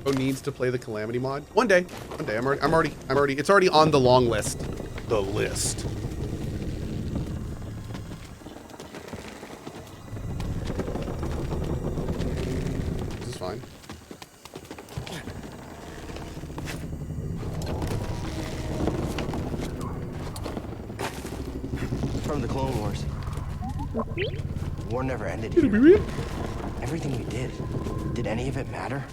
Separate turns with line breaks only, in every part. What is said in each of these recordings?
Who needs to play the Calamity mod? One day. I'm already. It's already on the long list. The list. This is fine.
From the Clone Wars. The war never ended here. Everything we did any of it matter?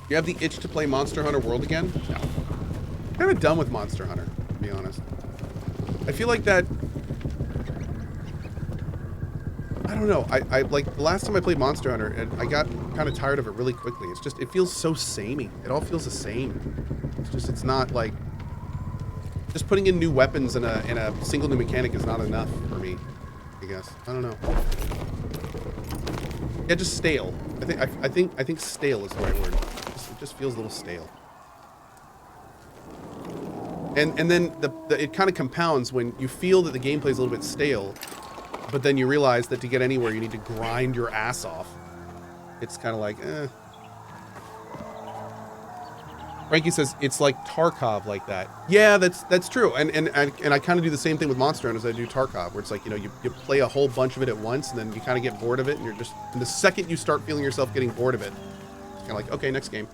You have the itch to play Monster Hunter World again? No. I'm kind of done with Monster Hunter, to be honest. I feel like that... I don't know. I like, the last time I played Monster Hunter, and I got kind of tired of it really quickly. It's just, it feels so samey. It all feels the same. It's just, it's not like... Just putting in new weapons and a single new mechanic is not enough for me, I guess. I don't know. Yeah, just stale. I think stale is the right word. It just feels a little stale. And then it kind of compounds when you feel that the gameplay is a little bit stale, but then you realize that to get anywhere you need to grind your ass off. It's kind of like, eh. Frankie says it's like Tarkov like that. Yeah, that's true. And I kind of do the same thing with Monster Hunter as I do Tarkov, where it's like, you know, you play a whole bunch of it at once, and then you kind of get bored of it, and you're just, and the second you start feeling yourself getting bored of it, it's kind of like, okay, next game.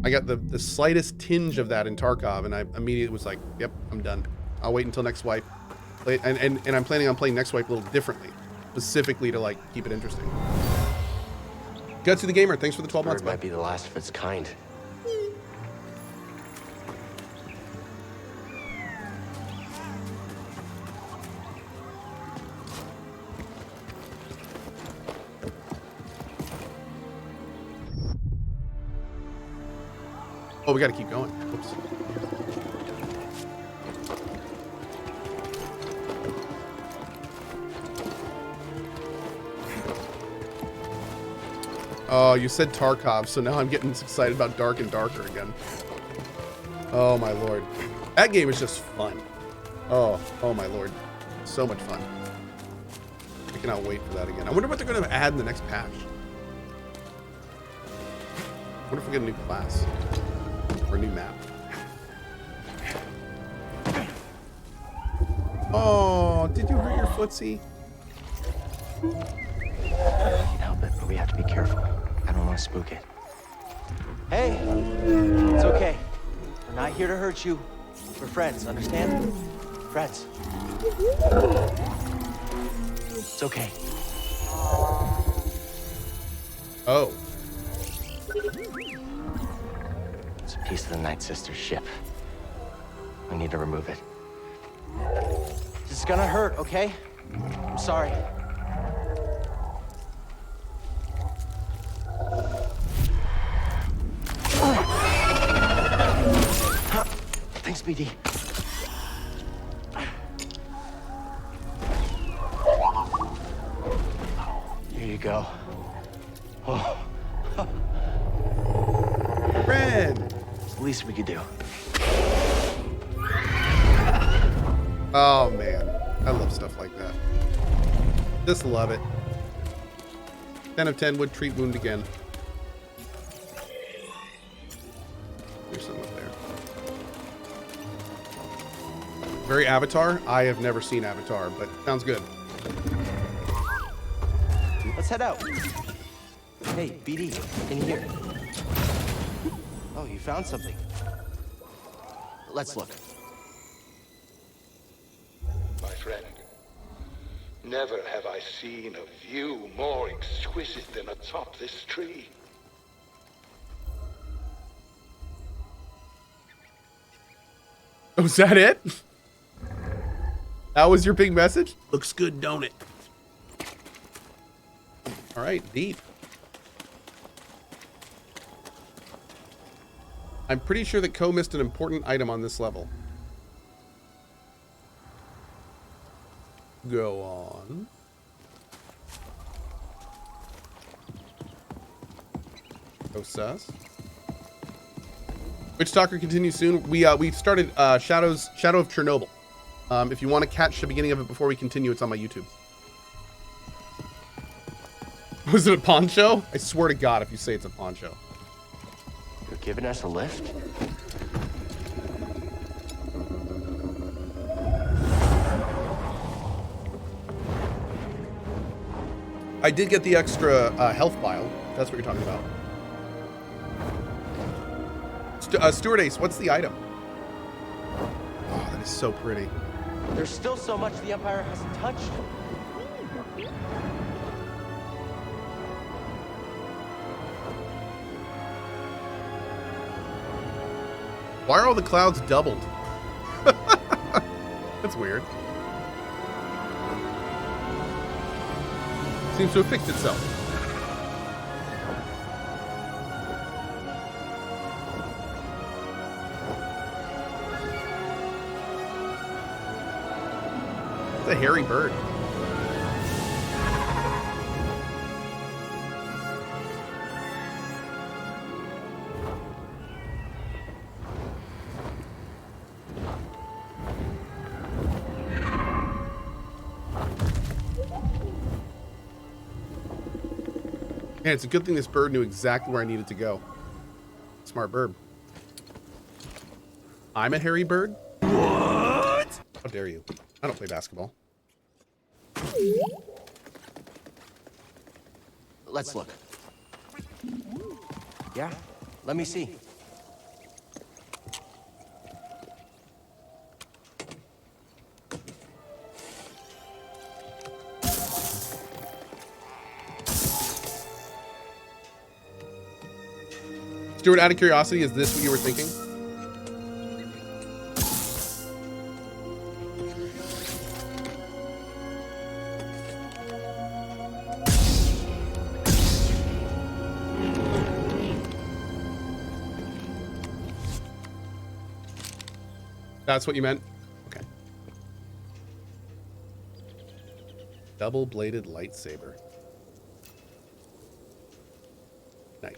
I got the slightest tinge of that in Tarkov, and I immediately was like, yep, I'm done. I'll wait until next wipe. And I'm planning on playing next wipe a little differently, specifically to like keep it interesting. Gutsy the Gamer, thanks for the 12 months.
Might be the last of its kind.
Oh, we got to keep going. Oops. Oh, you said Tarkov, so now I'm getting excited about Dark and Darker again. Oh my lord. That game is just fun. Oh my lord. So much fun. I cannot wait for that again. I wonder what they're going to add in the next patch. I wonder if we get a new class. Or a new map. Oh, did you hurt your footsie?
You can help it, but we have to be careful. I don't want to spook it. Hey, it's okay. We're not here to hurt you. We're friends, understand? Friends. It's okay.
Oh.
It's a piece of the Night Sister's ship. We need to remove it. This is gonna hurt, okay? I'm sorry. Thanks, BD. Here you go. Oh.
Red.
It's the least we could do.
Oh man, I love stuff like that. Just love it. 10 of 10 would treat wound again. There's something up there. Very Avatar? I have never seen Avatar, but sounds good.
Let's head out. Hey, BD, in here. Oh, you found something. Let's look.
My friend, never have I seen a view more exquisite than atop this tree.
Oh, is that it? That was your big message? Looks good, don't it? All right, deep. I'm pretty sure that Cohh missed an important item on this level. Go on. Go sus. Witch Talker continues soon. We started Shadow of Chernobyl. If you want to catch the beginning of it before we continue, it's on my YouTube. Was it a poncho? I swear to God, if you say it's a poncho.
You're giving us a lift?
I did get the extra health vial. That's what you're talking about. Stewardess, what's the item? Oh, that is so pretty.
There's still so much the Empire hasn't touched.
Why are all the clouds doubled? That's weird. Seems to have fixed itself. It's a hairy bird. Man, it's a good thing this bird knew exactly where I needed to go. Smart bird. I'm a hairy bird? What? How dare you? I don't play basketball.
Let's look. Yeah? Let me see.
Stuart, out of curiosity, is this what you were thinking? That's what you meant? Okay. Double-bladed lightsaber. Nice.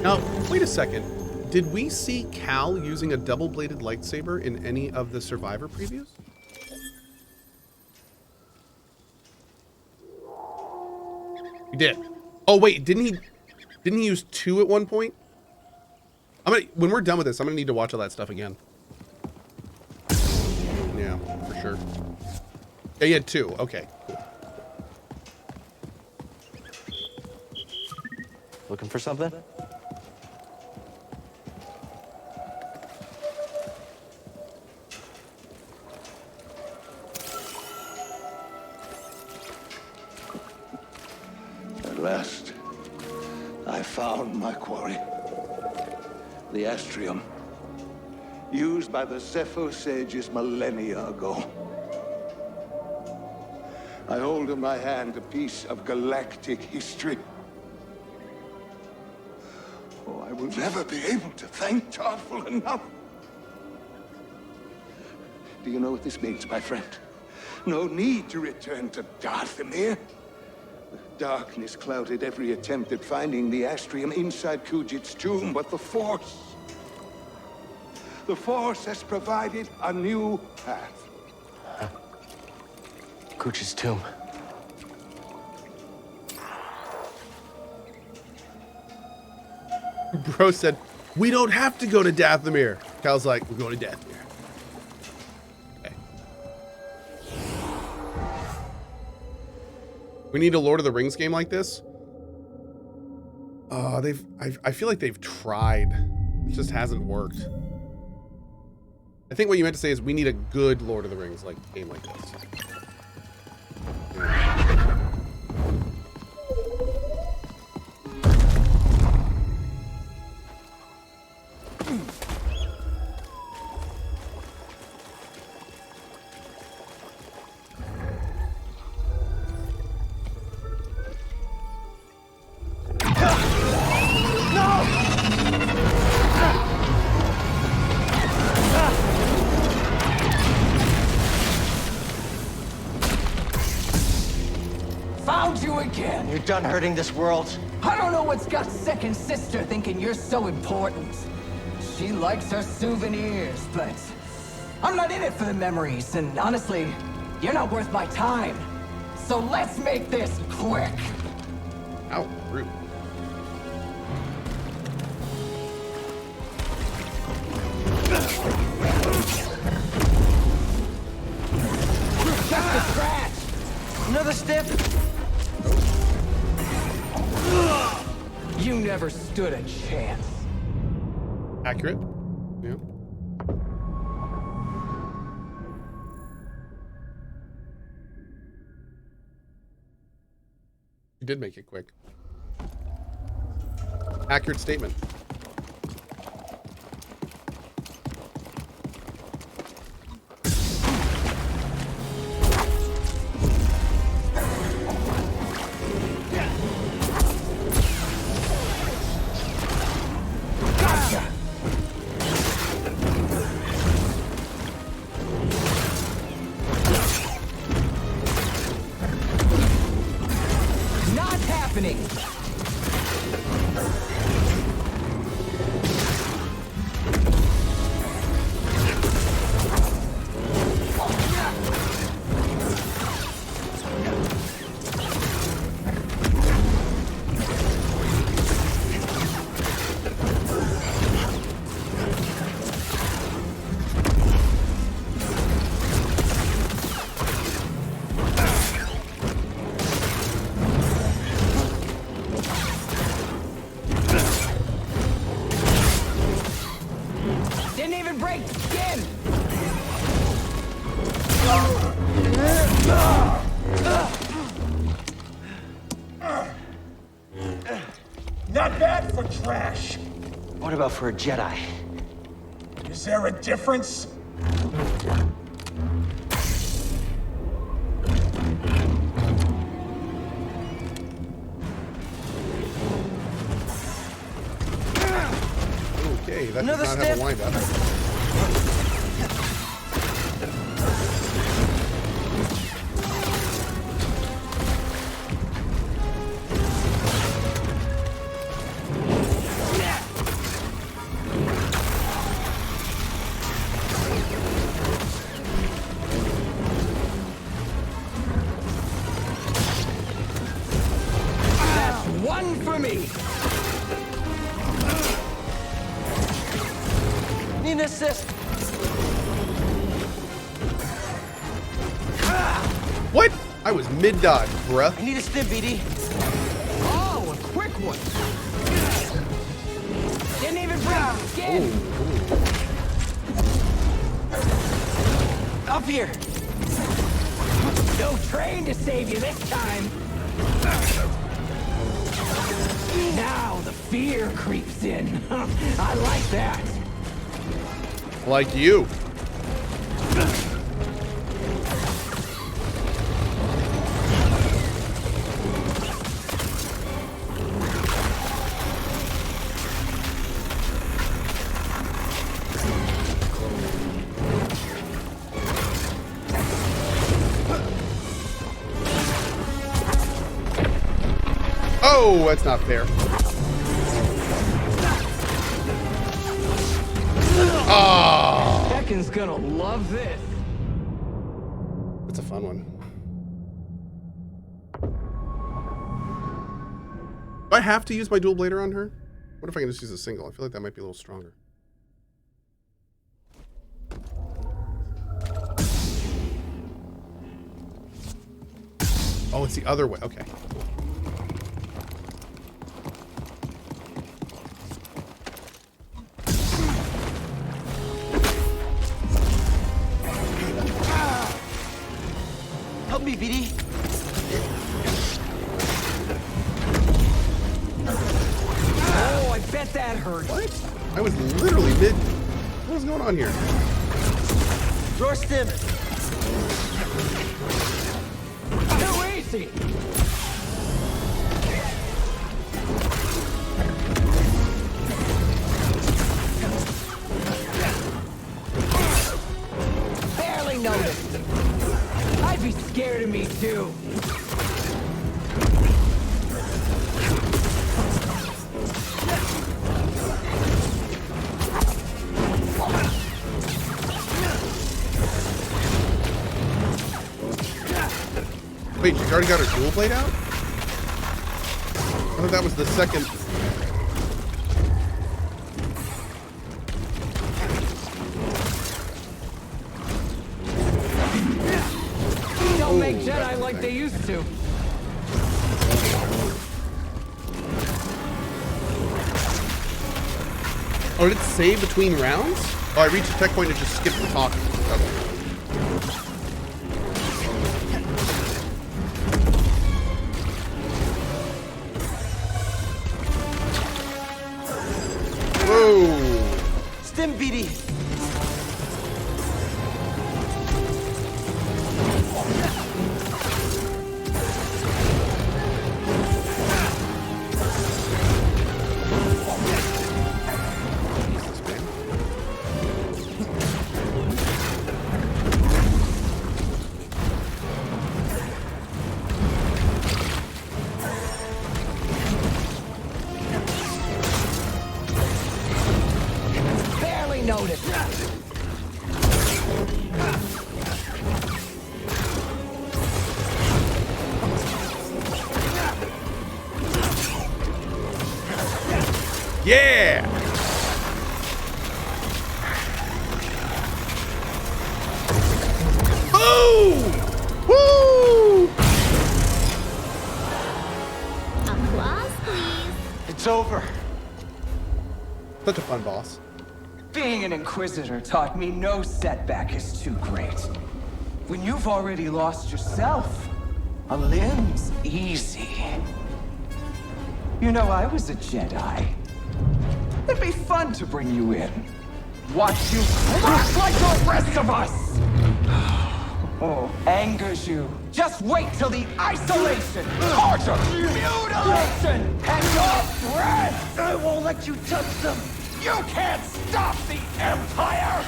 Now, wait a second. Did we see Cal using a double-bladed lightsaber in any of the Survivor previews? We did. Oh wait, didn't he use two at one point? When we're done with this, I'm gonna need to watch all that stuff again. Yeah, for sure. Yeah, he had two. Okay, cool.
Looking for something?
At last, I found my quarry. The Astrium, used by the Zepho sages millennia ago. I hold in my hand a piece of galactic history. Oh, I will never be able to thank Tarful enough. Do you know what this means, my friend? No need to return to Dathomir. Darkness clouded every attempt at finding the Astrium inside Kujit's tomb, but the Force has provided a new path.
Kujit's tomb.
Bro said, we don't have to go to Dathomir. Cal's like, we're going to Dathomir. Okay. We need a Lord of the Rings game like this. I feel like they've tried. It just hasn't worked. I think what you meant to say is we need a good Lord of the Rings like game like this.
You're done hurting this world.
I don't know what's got second sister thinking you're so important. She likes her souvenirs, but I'm not in it for the memories, and honestly, You're not worth my time. So let's make this quick.
Ow, rude.
Just a scratch.
Another step.
You never stood a chance.
Accurate. Yeah. You did make it quick. Accurate statement.
Not happening. Didn't even break skin.
Not bad for trash.
What about for a Jedi?
Is there a difference?
Okay, that
Another
does not have a
step.
wind up.
That's one for me.
Need an assist.
What? I was mid-dodge, bruh.
I need a stim, BD.
Oh, a quick one. Didn't even break skin.
Up here.
No train to save you this time. Now the fear creeps in. I like that.
Like you. Oh, that's not fair. Oh,
Tekken's gonna love this.
that's a fun one. Do I have to use my dual blader on her? What if I can just use a single? I feel like that might be a little stronger. Oh, it's the other way. Okay.
Help me, BD.
Oh, I bet that hurt.
What? I was literally mid. What was going on here?
Drawer stim.
Too easy. Barely noticed. I'd be scared of me too.
Wait, she's already got her dual blade out? I thought that was the second.
Don't make Jedi like they used to.
Oh, did it save between rounds? Oh, I reached a checkpoint and just skipped the talking. Okay. Whoa!
Stim BD.
Barely noticed.
Yeah! Boom! Woo!
Applause, please.
It's over.
Such a fun boss.
Being an Inquisitor taught me no setback is too great. When you've already lost yourself, a limb's easy. You know, I was a Jedi. It'd be fun to bring you in. Watch you crush like the rest of us! Oh, angers you. Just wait till the isolation, torture, mutilation, and your breath! I won't let you touch them! You can't stop the Empire!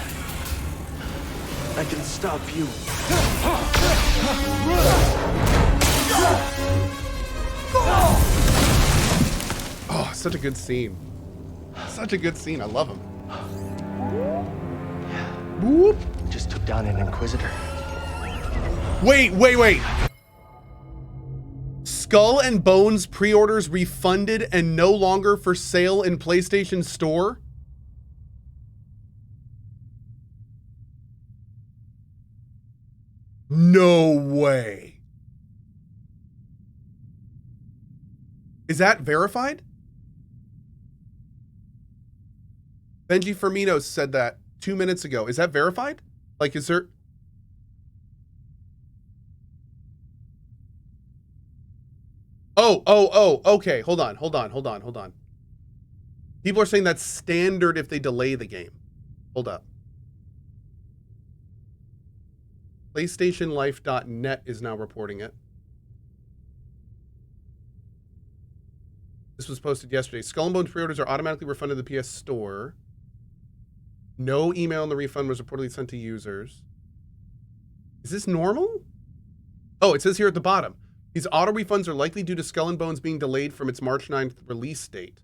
I can stop you.
Oh, such a good scene. Such a good scene. I love him. Whoop.
Just took down an Inquisitor.
Wait. Skull and Bones pre-orders refunded and no longer for sale in PlayStation Store? No way. Is that verified? Benji Firmino said that 2 minutes ago. Is that verified? Like, is there... Oh, okay. Hold on. People are saying that's standard if they delay the game. Hold up. PlayStationLife.net is now reporting it. This was posted yesterday. Skull and Bones pre-orders are automatically refunded to the PS Store. No email on the refund was reportedly sent to users. Is this normal? Oh, it says here at the bottom. These auto refunds are likely due to Skull and Bones being delayed from its March 9th release date.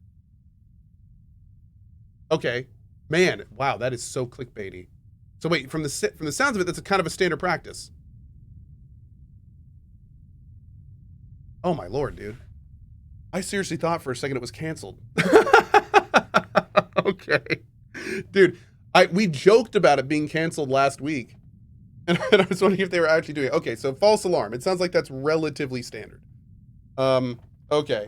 Okay. Man, wow, that is so clickbaity. So wait, from the sounds of it, that's a kind of a standard practice. Oh my lord, dude. I seriously thought for a second it was canceled. Okay. Dude, we joked about it being canceled last week. And I was wondering if they were actually doing it. Okay, so false alarm. It sounds like that's relatively standard. Okay.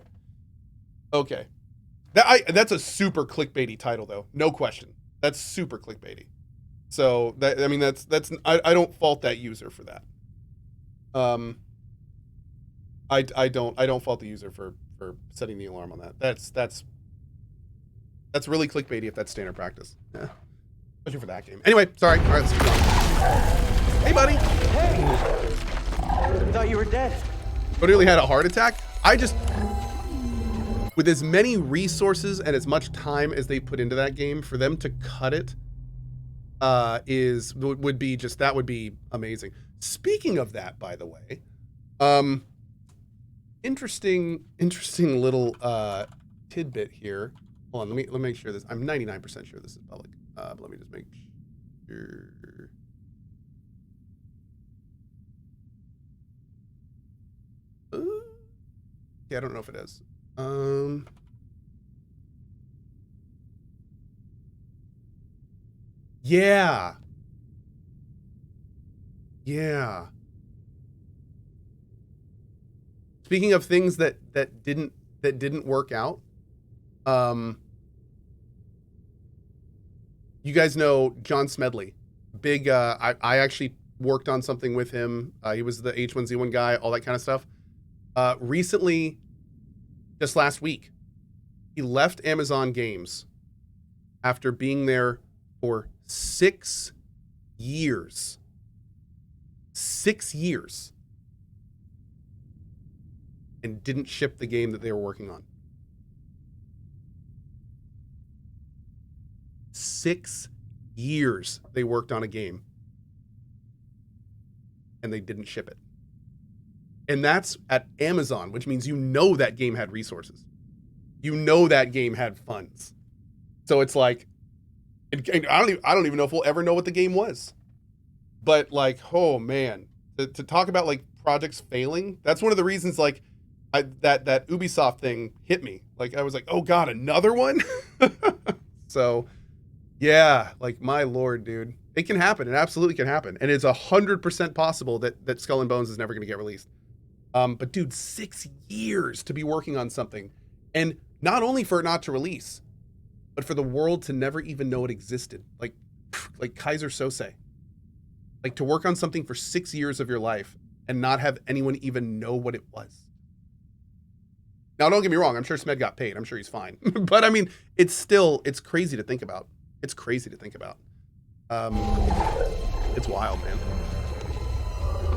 That's a super clickbaity title, though. No question. That's super clickbaity. So that, I mean, that's I don't fault that user for that. I don't fault the user for setting the alarm on that. That's really clickbaity if that's standard practice. Yeah. Especially for that game. Anyway, sorry. All right, let's keep going. Hey, buddy.
Hey! I thought you were dead.
I nearly had a heart attack. With as many resources and as much time as they put into that game, for them to cut it would be amazing. Speaking of that, by the way, interesting little tidbit here. Hold on, let me make sure this. I'm 99% sure this is public. But let me just make sure. Yeah, I don't know if it is. Yeah. Yeah. Speaking of things that didn't work out, you guys know John Smedley. Big I actually worked on something with him. He was the H1Z1 guy, all that kind of stuff. Recently, just last week, he left Amazon Games after being there for 6 years. 6 years. And didn't ship the game that they were working on. 6 years they worked on a game. And they didn't ship it. And that's at Amazon, which means you know that game had resources. You know that game had funds. So it's like, and I don't even know if we'll ever know what the game was. But like, oh man, to talk about like projects failing, that's one of the reasons like that Ubisoft thing hit me. Like I was like, oh god, another one? So yeah, like my lord, dude. It can happen. It absolutely can happen. And it's 100% possible that Skull and Bones is never going to get released. But dude, 6 years to be working on something. And not only for it not to release, but for the world to never even know it existed. Like Kaiser Sose. Like to work on something for 6 years of your life and not have anyone even know what it was. Now, don't get me wrong. I'm sure Smed got paid. I'm sure he's fine. But I mean, it's crazy to think about. It's crazy to think about. It's wild, man.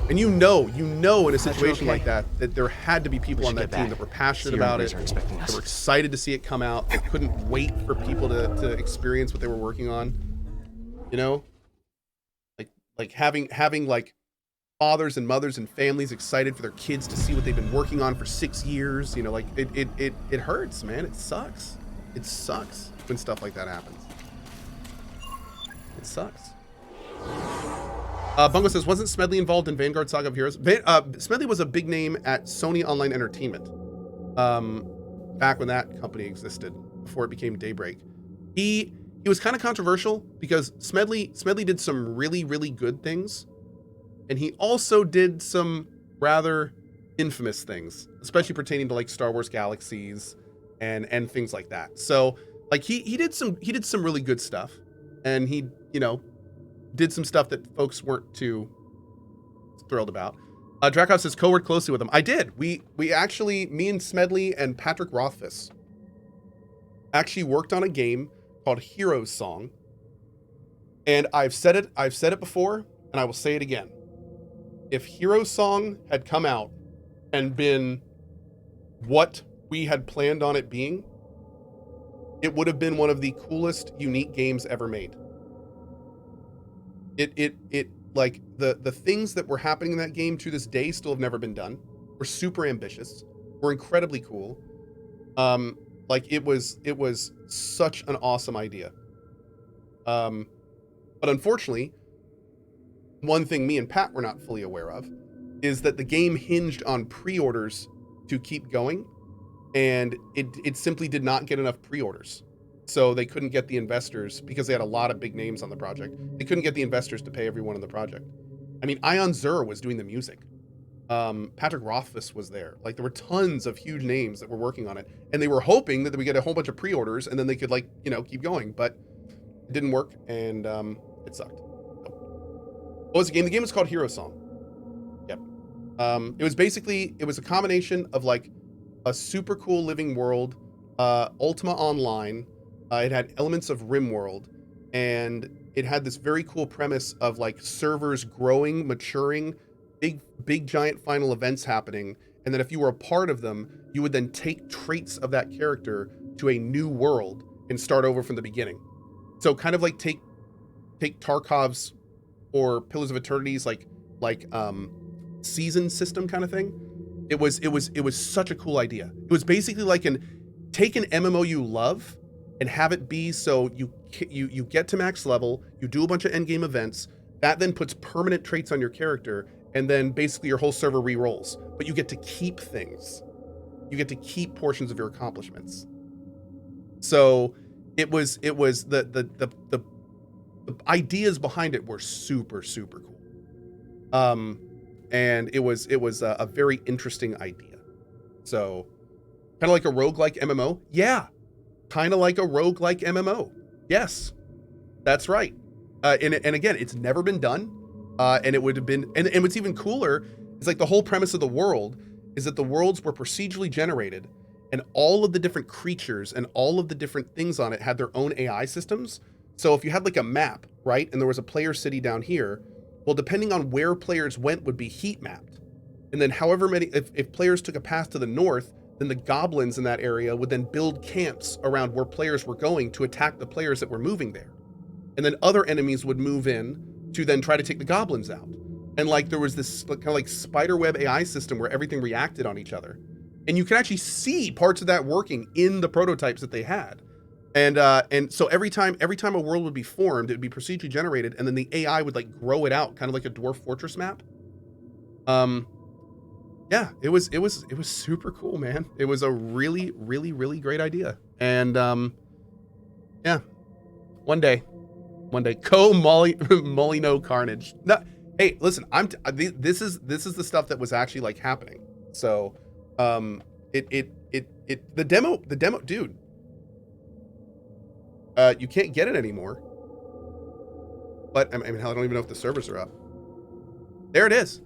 And you know, in a situation like that there had to be people on that team that were passionate about it, that were excited to see it come out, that couldn't wait for people to experience what they were working on. You know, like having like fathers and mothers and families excited for their kids to see what they've been working on for 6 years. You know, like it hurts, man. It sucks. It sucks when stuff like that happens. It sucks. Bungo says, wasn't Smedley involved in Vanguard Saga of Heroes? Smedley was a big name at Sony Online Entertainment. Back when that company existed, before it became Daybreak. He was kind of controversial because Smedley did some really, really good things. And he also did some rather infamous things, especially pertaining to like Star Wars Galaxies and things like that. So like he did some really good stuff. And he, you know, did some stuff that folks weren't too thrilled about. Drakov says, co-worked closely with him. I did. We actually, me and Smedley and Patrick Rothfuss actually worked on a game called Heroes Song. And I've said it before, and I will say it again. If Heroes Song had come out and been what we had planned on it being, it would have been one of the coolest, unique games ever made. It like the things that were happening in that game to this day still have never been done. We're super ambitious. We're incredibly cool. Like it was such an awesome idea. But unfortunately, one thing me and Pat were not fully aware of is that the game hinged on pre-orders to keep going. And it simply did not get enough pre-orders. So they couldn't get the investors, because they had a lot of big names on the project. They couldn't get the investors to pay everyone in the project. I mean, Ion Zur was doing the music. Patrick Rothfuss was there. Like there were tons of huge names that were working on it. And they were hoping that we get a whole bunch of pre-orders and then they could like, you know, keep going. But it didn't work and it sucked. What was the game? The game was called Hero Song. Yep. It was a combination of like a super cool living world, Ultima Online. It had elements of RimWorld, and it had this very cool premise of like servers growing, maturing, big giant final events happening, and then if you were a part of them, you would then take traits of that character to a new world and start over from the beginning. So kind of like take Tarkov's or Pillars of Eternity's like season system kind of thing. It was such a cool idea. It was basically like take an MMO you love and have it be so you get to max level, you do a bunch of endgame events, that then puts permanent traits on your character, and then basically your whole server re-rolls. But you get to keep things. you get to keep portions of your accomplishments. So it was the ideas behind it were super, super cool. And it was a very interesting idea. So kind of like a roguelike MMO. Yeah. Kind of like a roguelike MMO. Yes, that's right. And again, it's never been done. And it would have been, and what's even cooler is like the whole premise of the world is that the worlds were procedurally generated, and all of the different creatures and all of the different things on it had their own AI systems. So if you had like a map, right, and there was a player city down here, well, depending on where players went would be heat mapped. And then however many, if players took a path to the north, then the goblins in that area would then build camps around where players were going to attack the players that were moving there. And then other enemies would move in to then try to take the goblins out. And like there was this kind of like spiderweb AI system where everything reacted on each other. And you can actually see parts of that working in the prototypes that they had. And so every time a world would be formed, it would be procedurally generated, and then the AI would like grow it out, kind of like a Dwarf Fortress map. Yeah, it was super cool, man. It was a really, really, really great idea. And yeah, one day, CohhCarnage. No, hey, listen, this is the stuff that was actually like happening. So, the demo, dude. You can't get it anymore. But I mean, hell, I don't even know if the servers are up. There it is.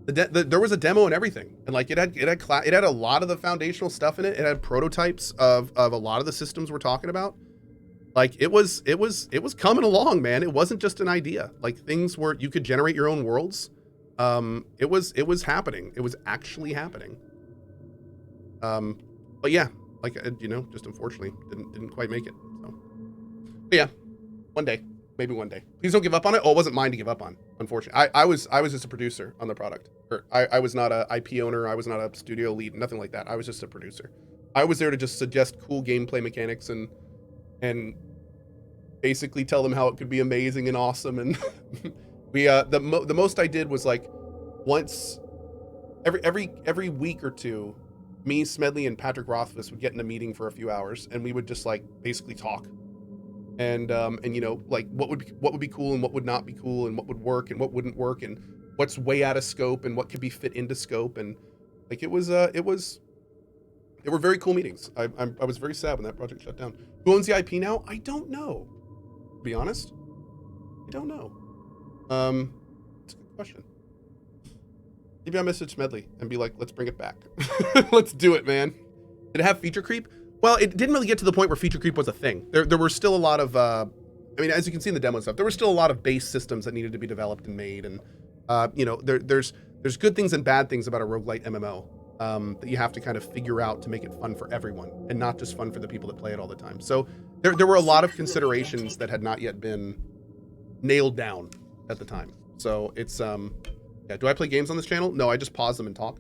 There was a demo and everything, and like it had a lot of the foundational stuff in it. It had prototypes of a lot of the systems we're talking about. Like it was coming along, man. It wasn't just an idea. Like things were, you could generate your own worlds. It was happening. It was actually happening. But yeah, like you know, just unfortunately didn't quite make it. So, but yeah, one day, maybe one day. Please don't give up on it. Oh, it wasn't mine to give up on. Unfortunately, I was just a producer on the product. I was not a IP owner. I was not a studio lead. Nothing like that. I was just a producer. I was there to just suggest cool gameplay mechanics and basically tell them how it could be amazing and awesome. And we the most I did was like once every week or two, me, Smedley, and Patrick Rothfuss would get in a meeting for a few hours, and we would just like basically talk. And you know, like what would be cool and what would not be cool, and what would work and what wouldn't work, and what's way out of scope and what could be fit into scope. And like they were very cool meetings. I was very sad when that project shut down. Who owns the IP now? I don't know. To be honest, I don't know. It's a good question. Maybe I'll message Smedley and be like, let's bring it back. Let's do it, man. Did it have feature creep? Well, it didn't really get to the point where feature creep was a thing. There were still a lot of, I mean, as you can see in the demo and stuff, there were still a lot of base systems that needed to be developed and made. And, you know, there's good things and bad things about a roguelite MMO that you have to kind of figure out to make it fun for everyone and not just fun for the people that play it all the time. So there were a lot of considerations that had not yet been nailed down at the time. So it's, yeah, do I play games on this channel? No, I just pause them and talk.